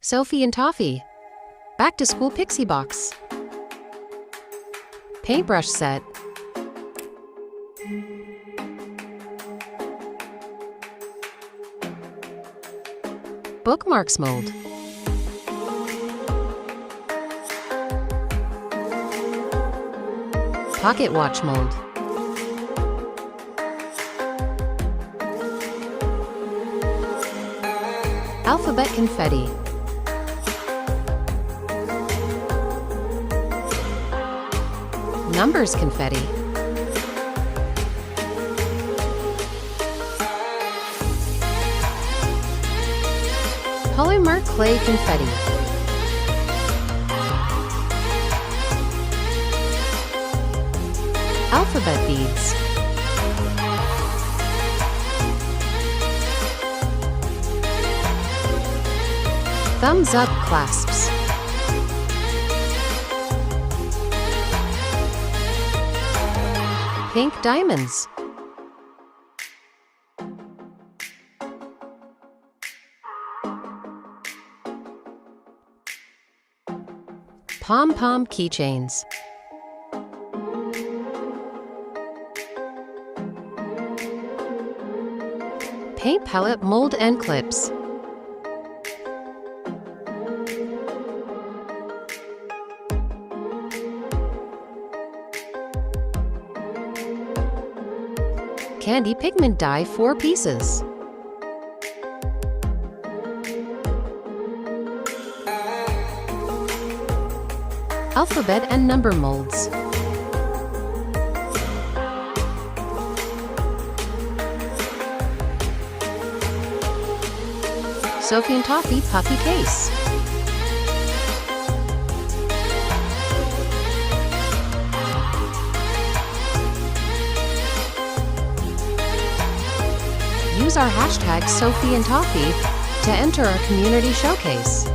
Sophie and Toffee. Back to School Pixie Box. Paintbrush set. Bookmarks mold. Pocket watch mold. Alphabet confetti. Numbers confetti. Polymer clay confetti. Alphabet beads. Thumbs up clasps. Pink diamonds. Pom-pom keychains. Paint palette mold and clips. Candy pigment dye 4 pieces. Alphabet and number molds. Sophie and Toffee puffy case. Use our hashtag Sophie and Toffee to enter our community showcase.